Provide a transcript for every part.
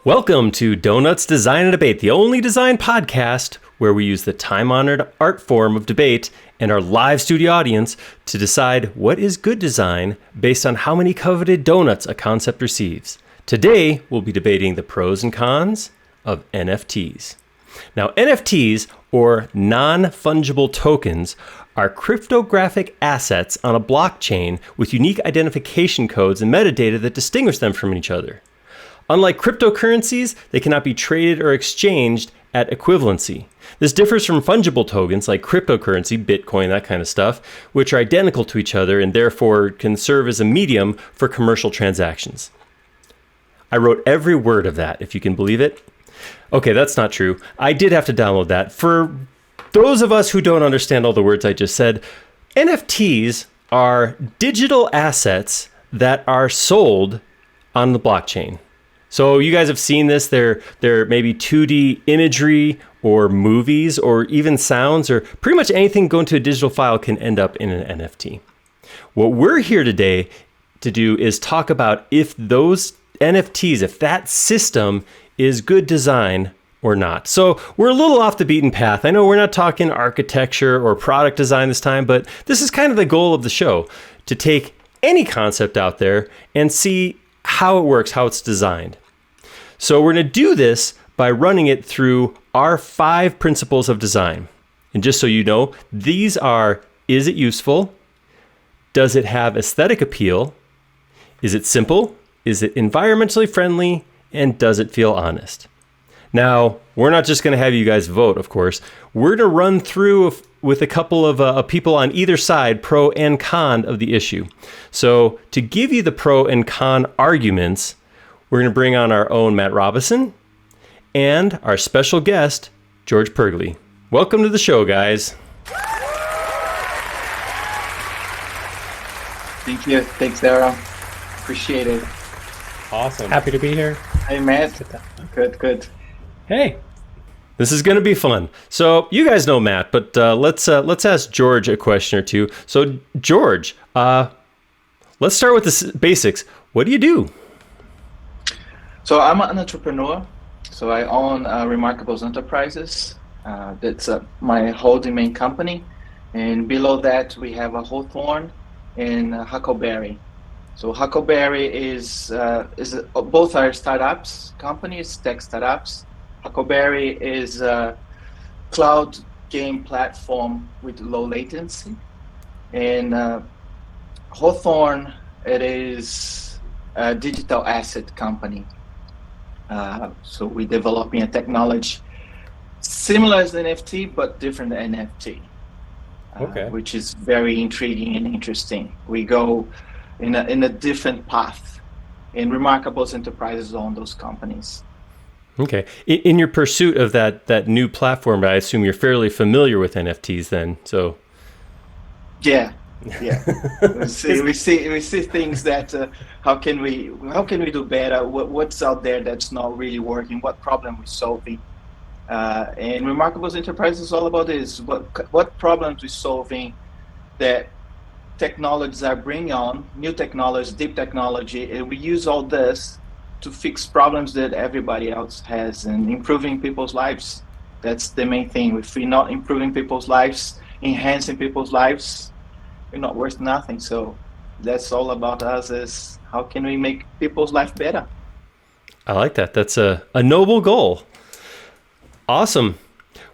Welcome to Donuts Design and Debate, the only design podcast where we use the time-honored art form of debate and our live studio audience to decide what is good design based on how many coveted donuts a concept receives. Today, we'll be debating the pros and cons of NFTs. Now, NFTs, or non-fungible tokens, are cryptographic assets on a blockchain with unique identification codes and metadata that distinguish them from each other. Unlike cryptocurrencies, they cannot be traded or exchanged at equivalency. This differs from fungible tokens like cryptocurrency, Bitcoin, that kind of stuff, which are identical to each other and therefore can serve as a medium for commercial transactions. I wrote every word of that, if you can believe it. Okay, that's not true. I did have to download that. For those of us who don't understand all the words I just said, NFTs are digital assets that are sold on the blockchain. So you guys have seen this. They're maybe 2D imagery or movies or even sounds, or pretty much anything going to a digital file can end up in an NFT. What we're here today to do is talk about if those NFTs, if that system is good design or not. So we're a little off the beaten path. I know we're not talking architecture or product design this time, but this is kind of the goal of the show, to take any concept out there and see how it works, how it's designed. So we're going to do this by running it through our 5 principles of design. And just so you know, these are: is it useful? Does it have aesthetic appeal? Is it simple? Is it environmentally friendly? And does it feel honest? Now, we're not just going to have you guys vote, of course. We're going to run through with a couple of people on either side, pro and con of the issue. So to give you the pro and con arguments, we're going to bring on our own Matt Robison and our special guest, Jorge Purgly. Welcome to the show, guys. Thank you. Thanks, Daryl. Appreciate it. Awesome. Happy to be here. Hey, Matt. Good. Hey. This is going to be fun. So you guys know Matt, but let's ask George a question or two. So George, let's start with the basics. What do you do? So I'm an entrepreneur. So I own Remarkables Enterprises. That's my holding main company. And below that, we have a Hawthorne and Huckleberry. So Huckleberry is both are startups, companies, tech startups. Huckleberry is a cloud game platform with low latency. And Hawthorne, it is a digital asset company. So we're developing a technology similar as NFT, but different than NFT, which is very intriguing and interesting. We go in a different path, and Remarkables Enterprises own those companies. Okay. In your pursuit of that new platform, I assume you're fairly familiar with NFTs then. So. Yeah. we see things that how can we do better? What's out there that's not really working? What problem we're solving? And Remarkables Enterprise is all about this. What problems we're solving that technologies are bringing on, new technology, deep technology, and we use all this to fix problems that everybody else has and improving people's lives. That's the main thing. If we're not improving people's lives, enhancing people's lives, we're not worth nothing. So that's all about us, is how can we make people's life better? I like that. That's a noble goal. Awesome.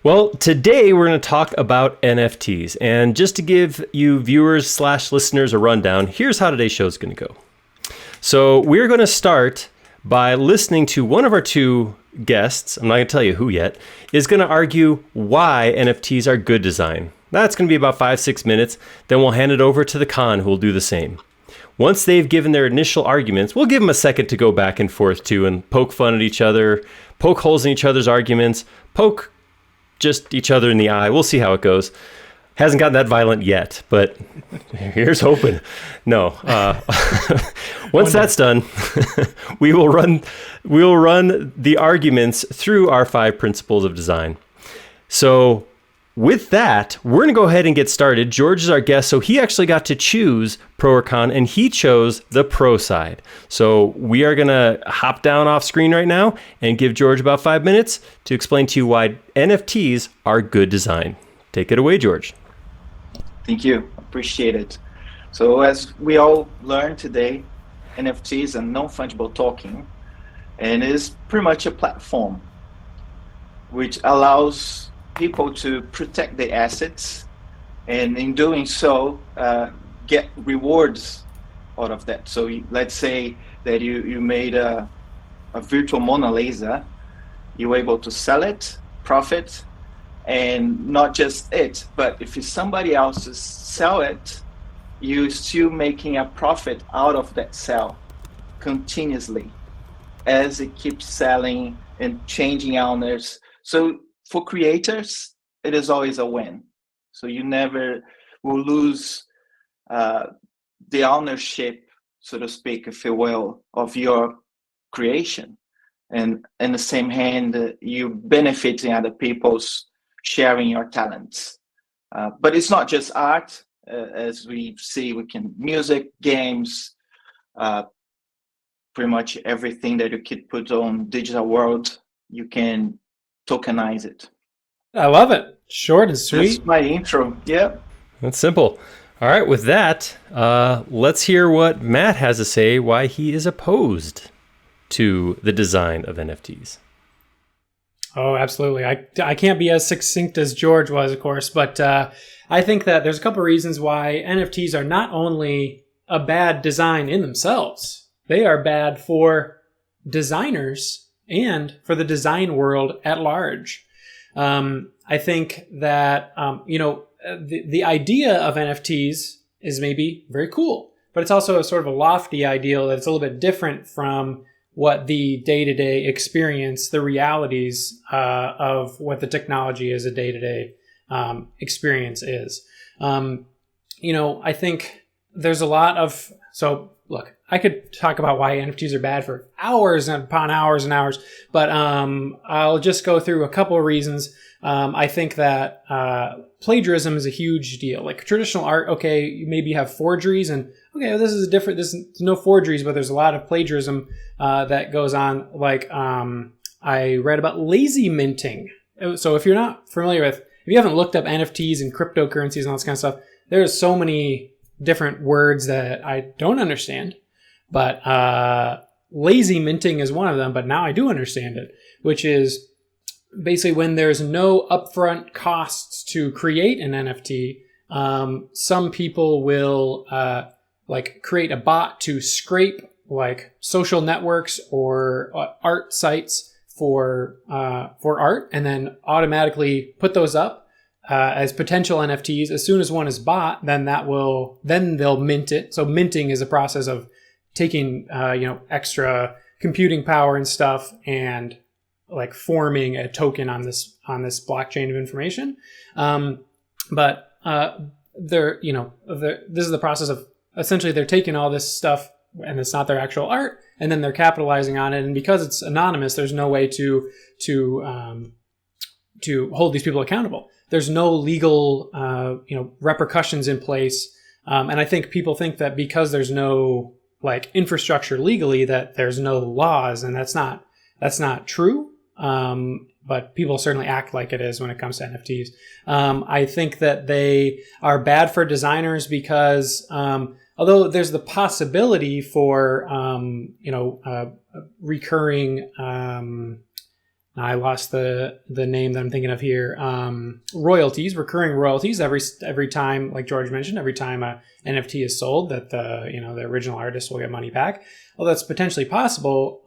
Well, today we're going to talk about NFTs. And just to give you viewers / listeners a rundown, here's how today's show is going to go. So we're going to start by listening to one of our 2 guests, I'm not going to tell you who yet, is going to argue why NFTs are good design. That's going to be about 5-6 minutes. Then we'll hand it over to the con, who will do the same. Once they've given their initial arguments, we'll give them a second to go back and forth too and poke fun at each other, poke holes in each other's arguments, poke just each other in the eye. We'll see how it goes. Hasn't gotten that violent yet, but here's hoping. No. Once that's done, we'll run the arguments through our 5 principles of design. So with that, we're going to go ahead and get started. George is our guest, so he actually got to choose pro or con, and he chose the pro side. So we are going to hop down off screen right now and give George about 5 minutes to explain to you why NFTs are good design. Take it away, George. Thank you. Appreciate it. So as we all learned today, NFTs are non-fungible token, and is pretty much a platform which allows people to protect their assets, and in doing so, get rewards out of that. So let's say that you made a virtual Mona Lisa, you were able to sell it, profit, and not just it, but if somebody else sell it, you're still making a profit out of that sale continuously as it keeps selling and changing owners. So for creators, it is always a win. So you never will lose the ownership, so to speak, if you will, of your creation. And in the same hand, you benefiting other people's sharing your talents. But it's not just art, as we see, we can music, games, pretty much everything that you could put on digital world, you can tokenize it. I love it. Short and sweet. That's my intro. Yeah. That's simple. All right, with that, let's hear what Matt has to say why he is opposed to the design of NFTs. Oh, absolutely. I can't be as succinct as George was, of course, but I think that there's a couple of reasons why NFTs are not only a bad design in themselves, they are bad for designers and for the design world at large. I think that, the idea of NFTs is maybe very cool, but it's also a sort of a lofty ideal that's a little bit different from what the day-to-day experience, the realities of what the technology as a day-to-day experience is. I think there's a lot of... So, look, I could talk about why NFTs are bad for hours upon hours and hours, but I'll just go through a couple of reasons. I think that plagiarism is a huge deal. Like traditional art, okay, you maybe have forgeries, and okay, well, there's no forgeries, but there's a lot of plagiarism that goes on. Like I read about lazy minting. So if you're not familiar with, if you haven't looked up NFTs and cryptocurrencies and all this kind of stuff, there's so many different words that I don't understand. But lazy minting is one of them, but now I do understand it, which is basically when there's no upfront costs to create an NFT, some people will create a bot to scrape like social networks or art sites for art, and then automatically put those up as potential NFTs. As soon as one is bought, then they'll mint it. So minting is a process of taking extra computing power and stuff and like forming a token on this blockchain of information. This is the process of essentially they're taking all this stuff and it's not their actual art, and then they're capitalizing on it. And because it's anonymous, there's no way to hold these people accountable. There's no legal repercussions in place. And I think people think that because there's no like infrastructure legally that there's no laws, and that's not true. But people certainly act like it is when it comes to NFTs. I think that they are bad for designers because although there's the possibility for recurring I lost the name that I'm thinking of here. Recurring royalties every time, like George mentioned, every time a NFT is sold, that the original artist will get money back. Well, that's potentially possible.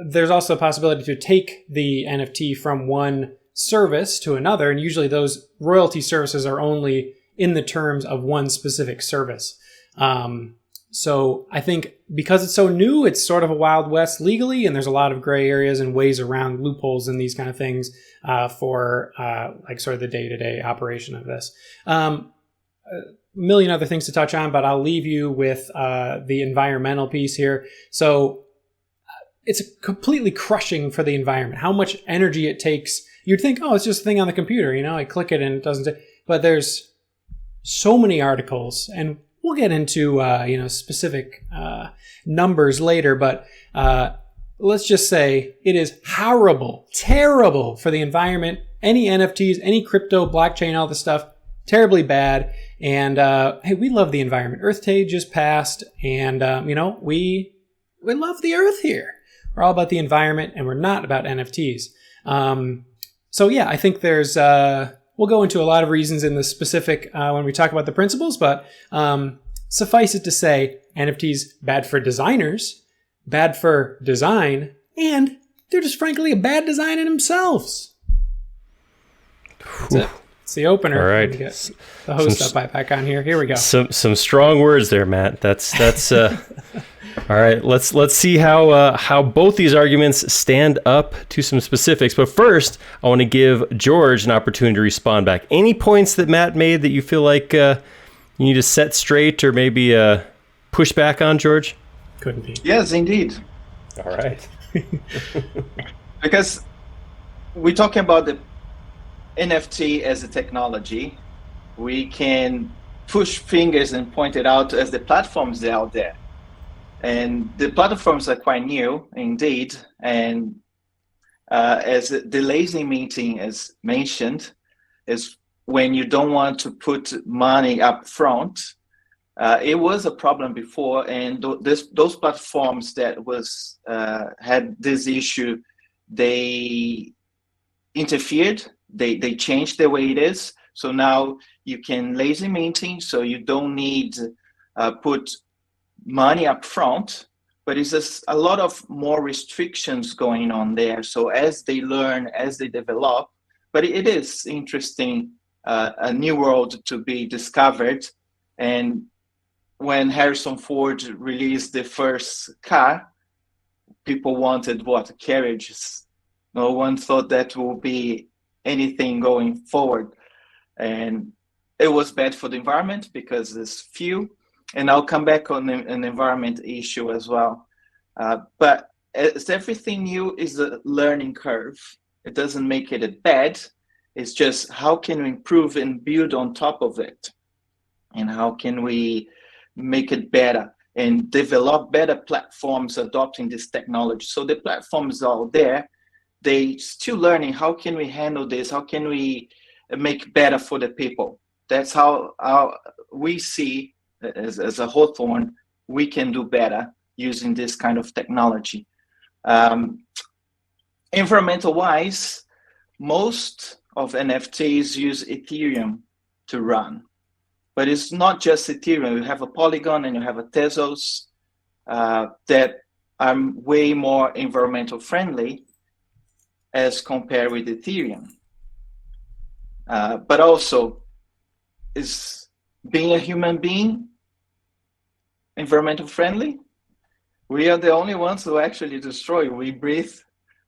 There's also a possibility to take the NFT from one service to another, and usually those royalty services are only in the terms of one specific service. So I think because it's so new, it's sort of a Wild West legally, and there's a lot of gray areas and ways around loopholes and these kind of things for sort of the day-to-day operation of this. A million other things to touch on, but I'll leave you with the environmental piece here. So it's completely crushing for the environment. How much energy it takes. you'd think, oh, it's just a thing on the computer. I click it and it doesn't. But there's so many articles, and we'll get into specific numbers later. But let's just say it is horrible, terrible for the environment. Any NFTs, any crypto, blockchain, all this stuff, terribly bad. And hey, we love the environment. Earth Day just passed, and we love the Earth here. We're all about the environment, and we're not about NFTs. So yeah, I think there's we'll go into a lot of reasons in the specific when we talk about the principles, but suffice it to say, NFTs bad for designers, bad for design, and they're just frankly a bad design in themselves. That's it. It's the opener. All right. Get the host back on here. Here we go. Some strong words there, Matt. That's all right. Let's see how both these arguments stand up to some specifics. But first, I want to give George an opportunity to respond back. Any points that Matt made that you feel like you need to set straight or maybe push back on, George? Couldn't be. Yes, indeed. All right. Because we're talking about the NFT as a technology. We can push fingers and point it out as the platforms that are out there. And the platforms are quite new indeed. And as the lazy meeting as mentioned, is when you don't want to put money up front. It was a problem before, and those platforms that had this issue, they interfered. They changed the way it is. So now you can lazy minting, so you don't need put money up front, but it's just a lot of more restrictions going on there. So as they learn, as they develop, but it is interesting, a new world to be discovered. And when Harrison Ford released the first car, people wanted carriages. No one thought that would be anything going forward. And it was bad for the environment because there's few. And I'll come back on an environment issue as well. But as everything new is a learning curve. It doesn't make it bad. It's just how can we improve and build on top of it? And how can we make it better and develop better platforms adopting this technology? So the platforms are there. They still learning, how can we handle this? How can we make better for the people? That's how we see as a Hawthorne, we can do better using this kind of technology. Environmental wise, most of NFTs use Ethereum to run, but it's not just Ethereum. You have a Polygon and you have a Tezos that are way more environmental friendly as compared with Ethereum. But also, is being a human being environmental friendly? We are the only ones who actually destroy. We breathe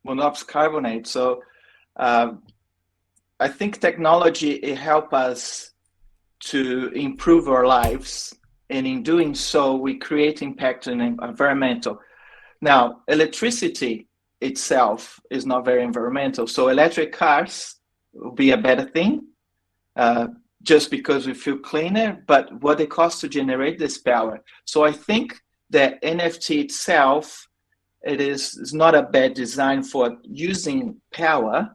monoxide carbonate. So I think technology, it helps us to improve our lives. And in doing so, we create impact on environmental. Now, electricity itself is not very environmental. So electric cars will be a better thing just because we feel cleaner, but what it costs to generate this power. So I think that NFT itself, it is not a bad design for using power.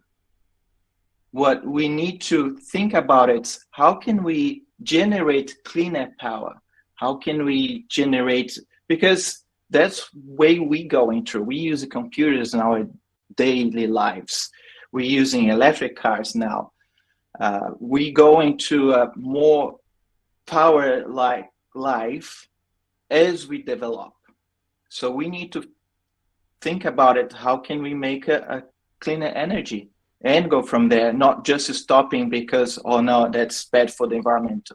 What we need to think about is how can we generate cleaner power? How can we generate, because that's way we going through. We use the computers in our daily lives. We're using electric cars now. We go into a more power-like life as we develop. So we need to think about it. How can we make a cleaner energy and go from there, not just stopping because, oh no, that's bad for the environment.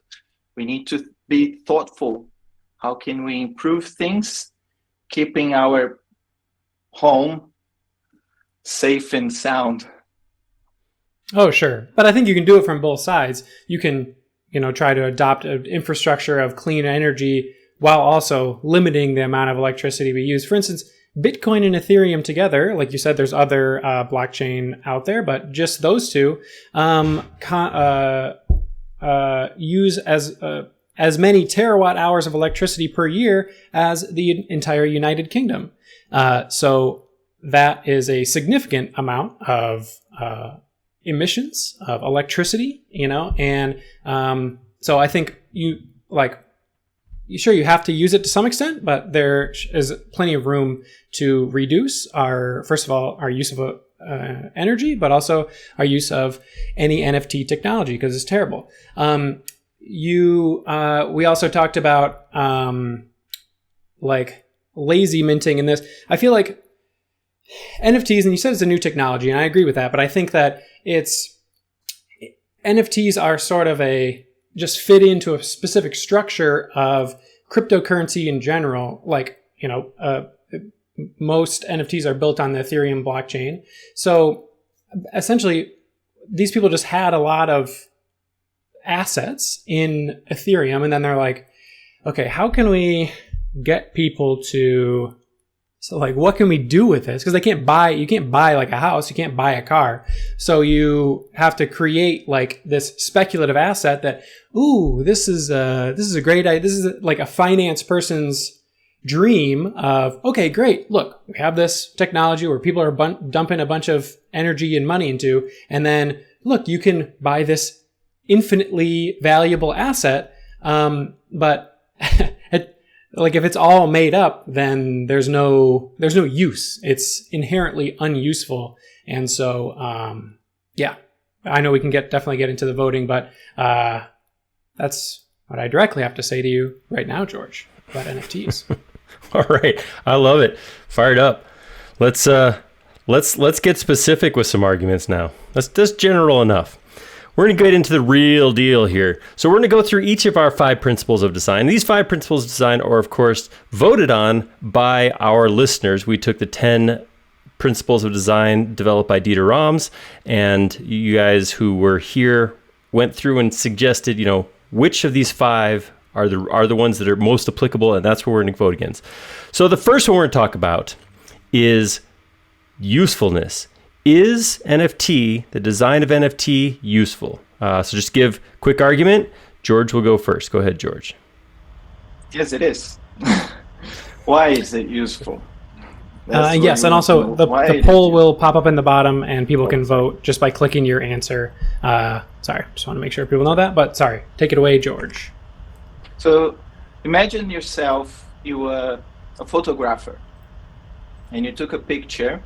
We need to be thoughtful. How can we improve things, keeping our home safe and sound? Oh, sure. But I think you can do it from both sides. You can, try to adopt an infrastructure of clean energy while also limiting the amount of electricity we use. For instance, Bitcoin and Ethereum together, like you said, there's other blockchain out there, but just those two use as many terawatt hours of electricity per year as the entire United Kingdom. So that is a significant amount of emissions of electricity, and so I think sure, you have to use it to some extent, but there is plenty of room to reduce first of all, our use of energy, but also our use of any NFT technology, because it's terrible. We also talked about lazy minting in this. I feel like NFTs, and you said it's a new technology, and I agree with that, but I think that NFTs are sort of just fit into a specific structure of cryptocurrency in general. Most NFTs are built on the Ethereum blockchain. So essentially, these people just had a lot of assets in Ethereum, and then they're like, okay, how can we get people to... So what can we do with this? Because you can't buy like a house, you can't buy a car. So you have to create this speculative asset that, this is a great idea. This is like a finance person's dream of, okay, great. Look, we have this technology where people are dumping a bunch of energy and money into, and then look, you can buy this infinitely valuable asset. But if it's all made up, then there's no use. It's inherently unuseful. And so, I know we can definitely get into the voting, but that's what I directly have to say to you right now, George, about NFTs. All right, I love it. Fired up. Let's get specific with some arguments now. That's general enough. We're going to get into the real deal here. So we're going to go through each of our 5 principles of design. These 5 principles of design are, of course, voted on by our listeners. We took the 10 principles of design developed by Dieter Rams, and you guys who were here went through and suggested, which of these 5 are the ones that are most applicable, and that's what we're going to vote against. So the first one we're going to talk about is usefulness. Is NFT, the design of NFT, useful? So just give quick argument. George will go first. Go ahead, George. Yes, it is. Why is it useful? Yes, and also the poll will pop up in the bottom, and people can vote just by clicking your answer. Sorry, just want to make sure people know that, but sorry. Take it away, George. So imagine yourself, you were a photographer, and you took a picture,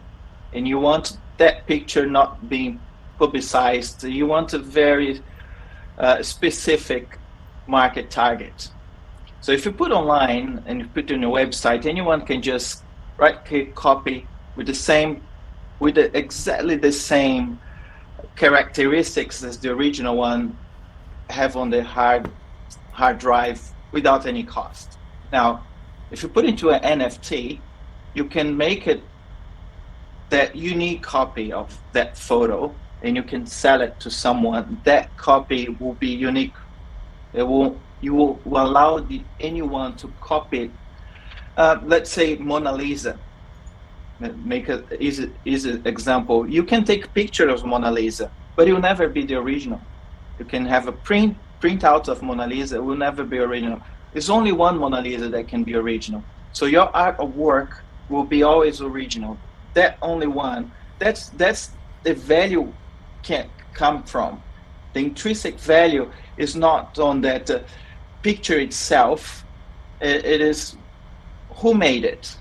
and you want that picture not being publicized. You want a very specific market target. So if you put online and you put it on your website, anyone can just right-click copy with exactly the same characteristics as the original one have on the hard drive without any cost. Now, if you put into an NFT, you can make it that unique copy of that photo, and you can sell it to someone. That copy will be unique. You will allow anyone to copy it. Let's say Mona Lisa. Make an easy example. You can take pictures of Mona Lisa, but it will never be the original. You can have a print out of Mona Lisa. It will never be original. There's only one Mona Lisa that can be original. So your artwork will be always original. That only one. That's the value can come from. The intrinsic value is not on that picture itself. It is who made it.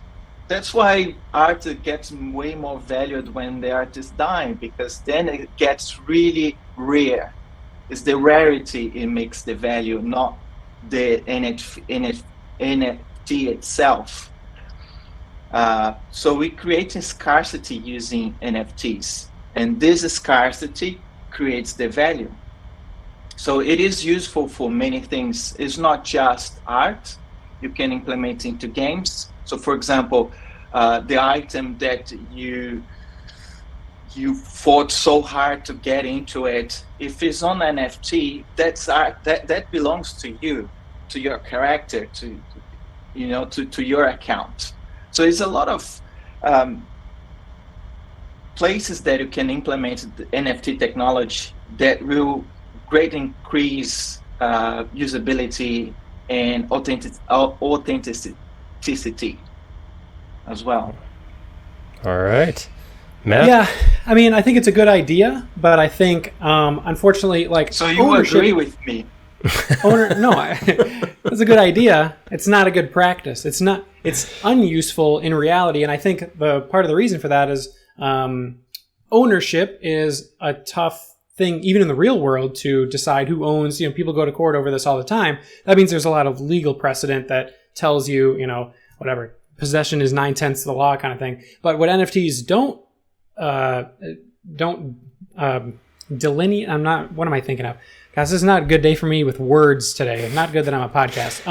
That's why art gets way more valued when the artist dies, because then it gets really rare. It's the rarity it makes the value, not the NFT itself. So we're creating scarcity using NFTs, and this scarcity creates the value. So it is useful for many things. It's not just art. You can implement into games. So for example, the item that you fought so hard to get into it, if it's on NFT, that's art, that belongs to you, to your character, to your account. So it's a lot of places that you can implement the NFT technology that will greatly increase usability and authenticity as well. All right. Matt? Yeah, I mean, I think it's a good idea, but I think, unfortunately, like, so you agree with me? It's a good idea. It's not a good practice. It's unuseful in reality. And I think the part of the reason for that is ownership is a tough thing, even in the real world, to decide who owns. People go to court over this all the time. That means there's a lot of legal precedent that tells you, whatever, possession is 9/10 of the law kind of thing. But what NFTs don't delineate. What am I thinking of? Guys, this is not a good day for me with words today. Not good that I'm a podcast.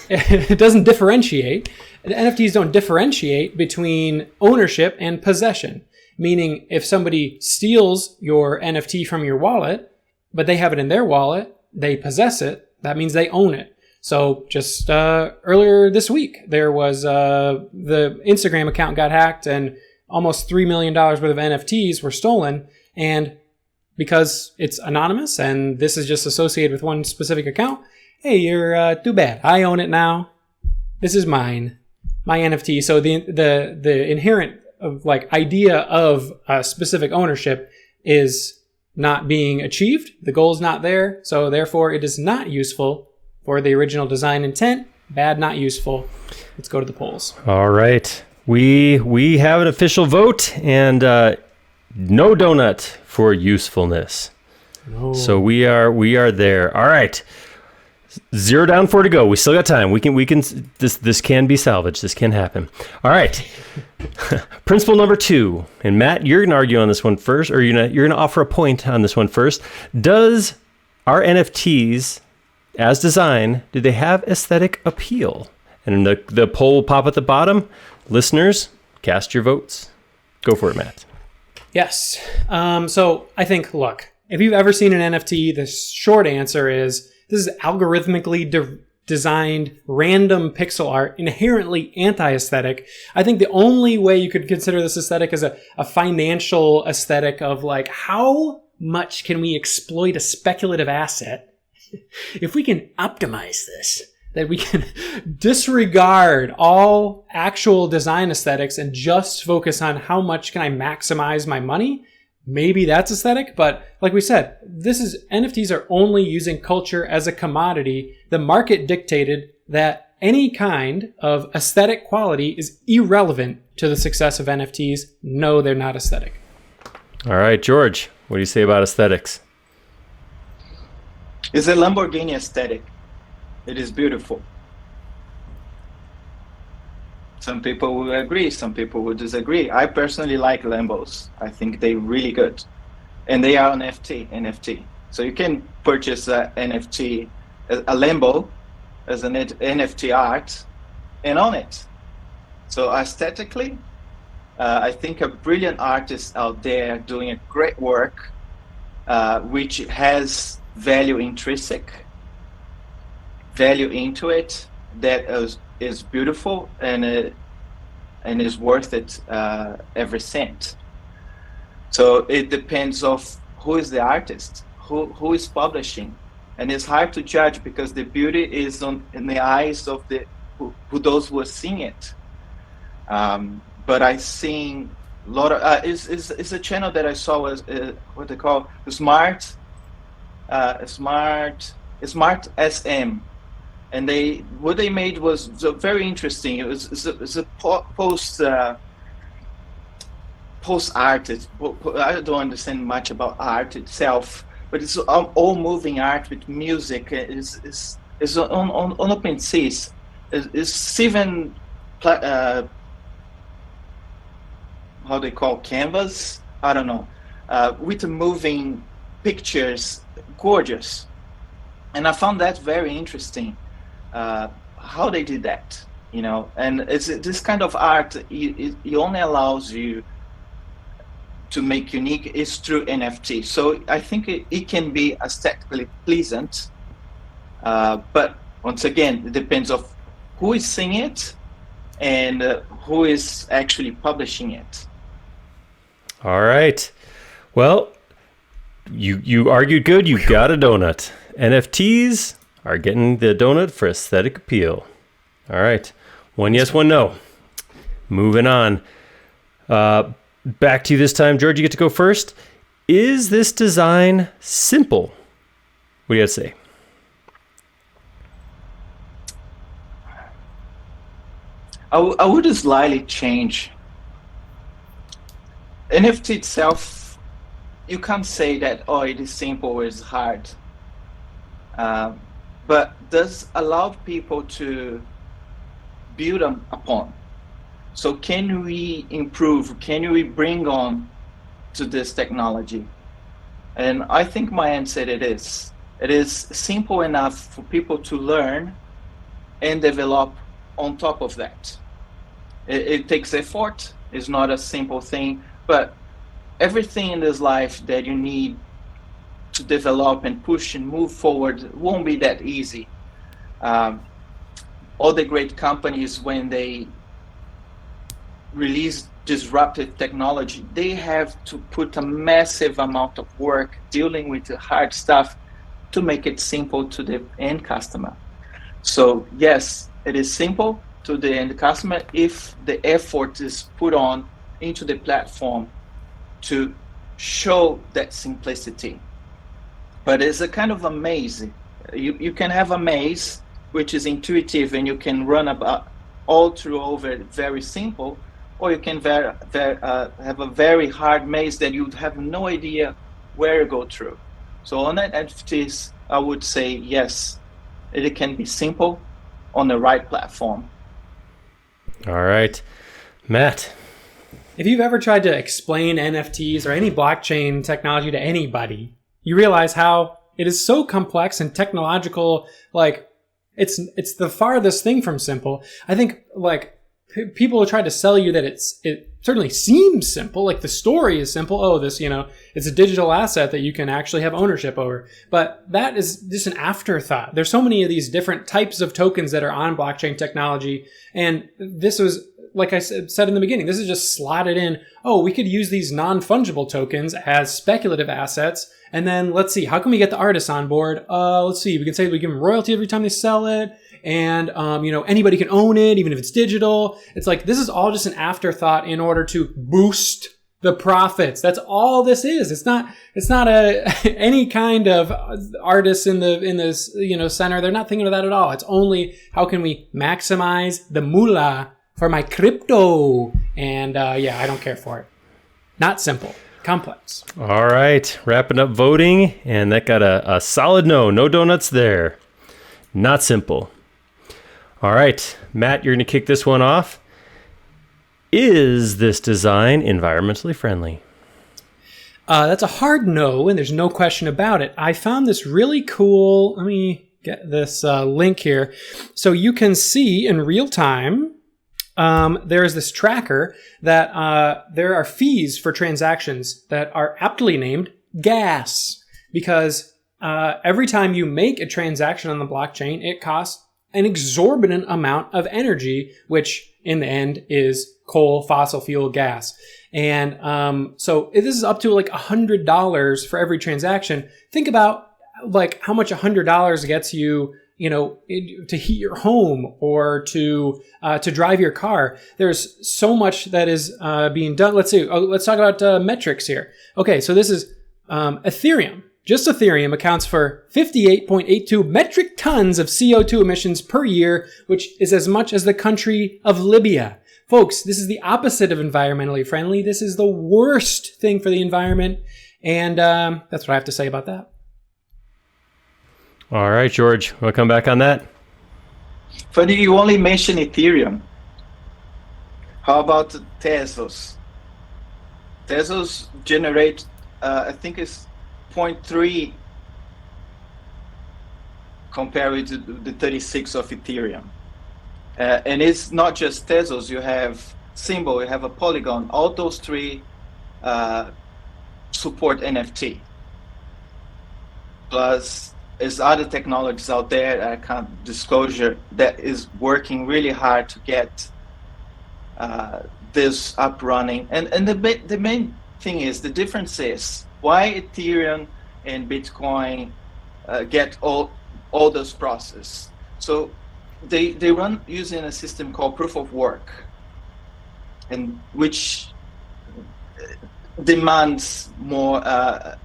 It doesn't differentiate. The NFTs don't differentiate between ownership and possession. Meaning, if somebody steals your NFT from your wallet, but they have it in their wallet, they possess it, that means they own it. So just earlier this week, there was the Instagram account got hacked and almost $3 million worth of NFTs were stolen. And because it's anonymous and this is just associated with one specific account, hey, you're too bad. I own it now. This is mine, my NFT. So the inherent idea of specific ownership is not being achieved. The goal is not there. So therefore, it is not useful for the original design intent. Bad, not useful. Let's go to the polls. All right. We have an official vote, and no donut for usefulness. No. So we are there. All right. 0 down, 4 to go. We still got time. We can. This can be salvaged. This can happen. All right. Principle number 2, and Matt, you're going to argue on this one first, or you're going to offer a point on this one first. Does our NFTs, as designed, do they have aesthetic appeal? And the poll will pop at the bottom. Listeners, cast your votes. Go for it, Matt. Yes. So I think, look, if you've ever seen an NFT, the short answer is this is algorithmically designed random pixel art, inherently anti-aesthetic. I think the only way you could consider this aesthetic is a financial aesthetic of how much can we exploit a speculative asset if we can optimize this, that we can disregard all actual design aesthetics and just focus on how much can I maximize my money. Maybe that's aesthetic, but like we said, NFTs are only using culture as a commodity. The market dictated that any kind of aesthetic quality is irrelevant to the success of NFTs. No, they're not aesthetic. All right, George, what do you say about aesthetics? It's a Lamborghini aesthetic. It is beautiful. Some people will agree, some people will disagree. I personally like Lambos. I think they're really good. And they are an NFT. So you can purchase a NFT, a Lambo as an NFT art and own it. So aesthetically, I think a brilliant artist out there doing a great work, which has intrinsic value into it, that is beautiful and is worth it every cent. So it depends of who is the artist, who is publishing, and it's hard to judge because the beauty is in the eyes of those who are seeing it. But I seen a lot of is a channel that I saw was what they call Smart SM. And what they made was very interesting. It's a post art. I don't understand much about art itself, but it's all moving art with music. It's on OpenSea. It's 7 how they call canvas. I don't know, with moving pictures, gorgeous, and I found that very interesting. How they did that, and it's this kind of art. It only allows you to make unique is through NFT. So I think it can be aesthetically pleasant, but once again, it depends of who is seeing it and who is actually publishing it. All right. Well, you argued good. You got a donut. NFTs are getting the donut for aesthetic appeal. All right. One yes, one no. Moving on. Back to you this time. George, you get to go first. Is this design simple? What do you have to say? I would slightly change. NFT itself, you can't say that, oh, it is simple or it's hard. But does allow people to build upon. So can we improve? Can we bring on to this technology? And I think my answer it is. It is simple enough for people to learn and develop on top of that. It takes effort. It's not a simple thing, but everything in this life that you need to develop and push and move forward won't be that easy. All the great companies, when they release disruptive technology, they have to put a massive amount of work dealing with the hard stuff to make it simple to the end customer. So yes, it is simple to the end customer if the effort is put on into the platform to show that simplicity. But it's a kind of a maze. You can have a maze which is intuitive and you can run about all through over very simple, or you can have a very hard maze that you have no idea where to go through. So on that NFTs, I would say yes, it can be simple on the right platform. All right. Matt. If you've ever tried to explain NFTs or any blockchain technology to anybody, you realize how it is so complex and technological. Like it's the farthest thing from simple. I think like people try to sell you that it certainly seems simple. Like the story is simple. Oh, this, it's a digital asset that you can actually have ownership over. But that is just an afterthought. There's so many of these different types of tokens that are on blockchain technology. And this was, like I said in the beginning, this is just slotted in. Oh, we could use these non-fungible tokens as speculative assets. And then let's see, how can we get the artists on board? Let's see, we can say we give them royalty every time they sell it. And, anybody can own it, even if it's digital. It's like, this is all just an afterthought in order to boost the profits. That's all this is. It's not any kind of artists in this, center. They're not thinking of that at all. It's only how can we maximize the moolah for my crypto. And, I don't care for it. Not simple. Complex. All right. Wrapping up voting. And that got a solid no. No donuts there. Not simple. All right, Matt, you're going to kick this one off. Is this design environmentally friendly? That's a hard no, and there's no question about it. I found this really cool. Let me get this link here. So you can see in real time, there is this tracker that there are fees for transactions that are aptly named gas, because every time you make a transaction on the blockchain, it costs an exorbitant amount of energy, which in the end is coal, fossil fuel, gas. And so this is up to like $100 for every transaction. Think about like how much $100 gets you, to heat your home or to drive your car. There's so much that is being done. Let's see. Let's talk about metrics here. Okay, so this is Ethereum. Just Ethereum accounts for 58.82 metric tons of CO2 emissions per year, which is as much as the country of Libya. Folks, this is the opposite of environmentally friendly. This is the worst thing for the environment. And that's what I have to say about that. All right, George, want to come back on that? Funny, you only mentioned Ethereum. How about Teslas? Teslas generate, I think it's 0.3 compared to the 36 of Ethereum. And it's not just Teslas, you have Symbol, you have a Polygon, all those three support NFT. Plus, there's other technologies out there I can't disclosure that is working really hard to get this up running. And the main thing is, the difference is why Ethereum and Bitcoin get all those process. So they run using a system called proof of work, and which demands more a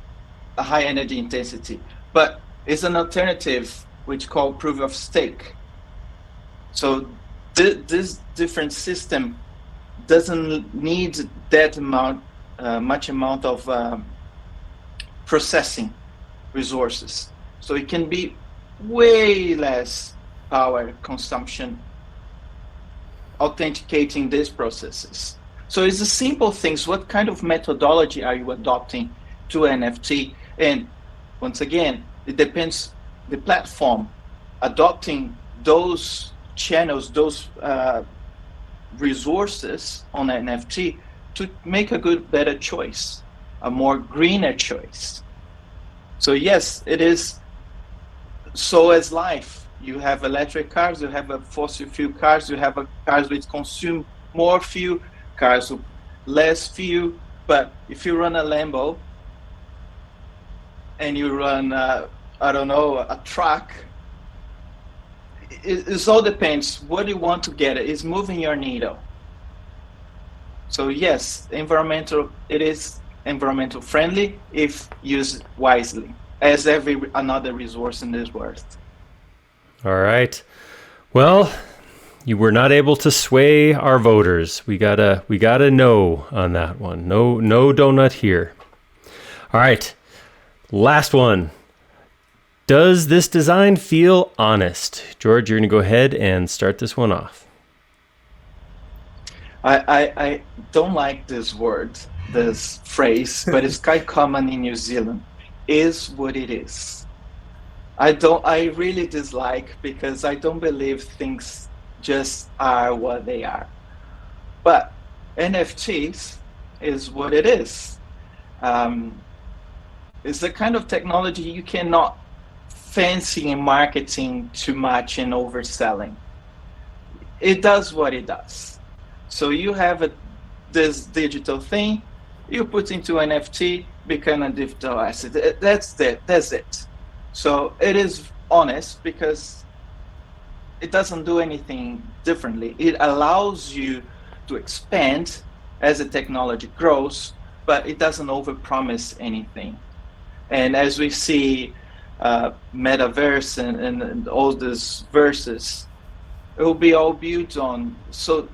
high energy intensity, but it's an alternative which called proof of stake. So this different system doesn't need that much amount of processing resources. So it can be way less power consumption authenticating these processes. So it's the simple things. What kind of methodology are you adopting to NFT? And once again, it depends the platform adopting those channels, those resources on NFT to make a better choice, a more greener choice. So yes, it is. So as life, you have electric cars, you have fossil fuel cars, you have cars which consume more fuel, cars with less fuel. But if you run a Lambo and you run, I don't know, a truck, it all depends what you want to get. It's moving your needle. So yes, it is environmental friendly if used wisely, as every another resource in this world. All right. Well, you were not able to sway our voters. We got a no on that one. No donut here. All right. Last one. Does this design feel honest? George, you're going to go ahead and start this one off. I don't like this word, this phrase, but it's quite common in New Zealand. Is what it is. I really dislike, because I don't believe things just are what they are. But NFTs is what it is. It's the kind of technology you cannot fancy in marketing too much and overselling. It does what it does. So you have this digital thing, you put into NFT, become a digital asset. That's it. So it is honest because it doesn't do anything differently. It allows you to expand as the technology grows, but it doesn't overpromise anything. And as we see metaverse and all these verses, it will be all built on. So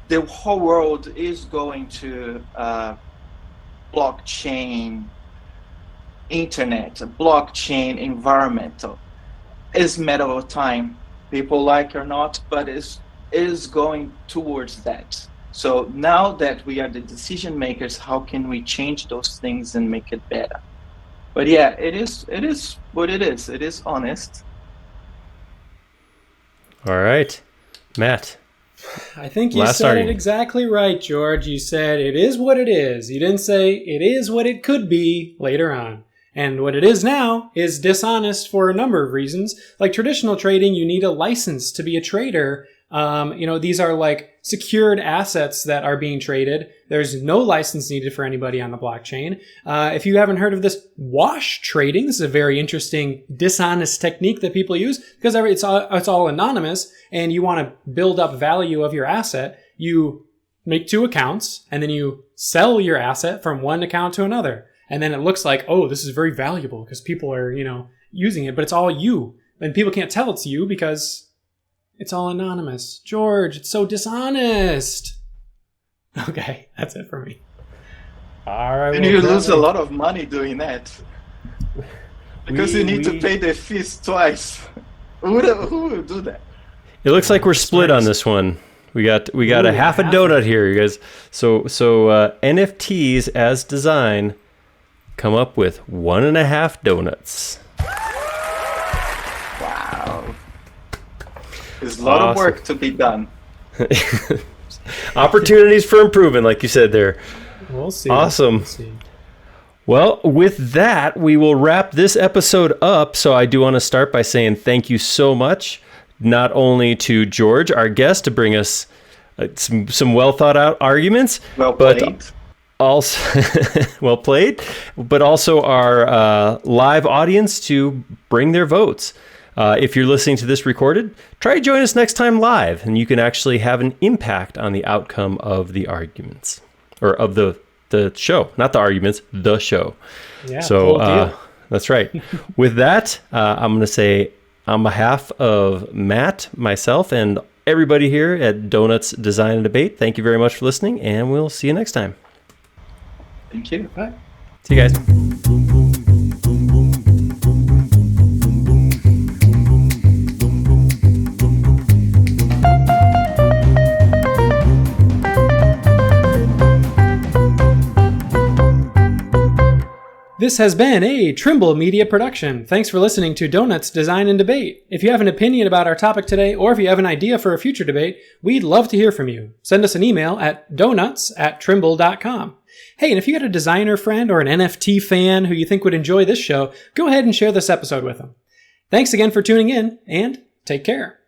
the whole world is going to blockchain internet, blockchain environmental. It's a matter of time, people like or not, but it is going towards that. So now that we are the decision makers, how can we change those things and make it better? But yeah, it is what it is. It is honest. All right, Matt. I think you said it exactly right, George. You said it is what it is. You didn't say it is what it could be later on. And what it is now is dishonest for a number of reasons. Like traditional trading, you need a license to be a trader. These are like secured assets that are being traded. There's no license needed for anybody on the blockchain. If you haven't heard of this wash trading, this is a very interesting dishonest technique that people use because it's all anonymous and you want to build up value of your asset. You make two accounts and then you sell your asset from one account to another. And then it looks like, oh, this is very valuable because people are, using it, but it's all you. And people can't tell it's you because it's all anonymous. George, it's so dishonest. Okay, that's it for me. All right. And you lose a lot of money doing that. Because you need to pay the fees twice. Who will do that? It looks like we're split on this one. We got a half a donut here, you guys. So NFTs as design come up with 1.5 donuts. Wow. There's a lot of work to be done. Opportunities for improvement, like you said there. We'll see. Awesome. Well, with that, we will wrap this episode up. So I do want to start by saying thank you so much, not only to George, our guest, to bring us some well thought out arguments. Well but played. Also, well played, but also our live audience to bring their votes. If you're listening to this recorded, try to join us next time live, and you can actually have an impact on the outcome of the arguments, or of the show, not the arguments, the show. Yeah, so that's right. With that, I'm going to say on behalf of Matt, myself, and everybody here at Donuts Design and Debate, thank you very much for listening, and we'll see you next time. Thank you. Bye. See you guys. This has been a Trimble Media production. Thanks for listening to Donuts Design and Debate. If you have an opinion about our topic today, or if you have an idea for a future debate, we'd love to hear from you. Send us an email at donuts@trimble.com. Hey, and if you got a designer friend or an NFT fan who you think would enjoy this show, go ahead and share this episode with them. Thanks again for tuning in, and take care.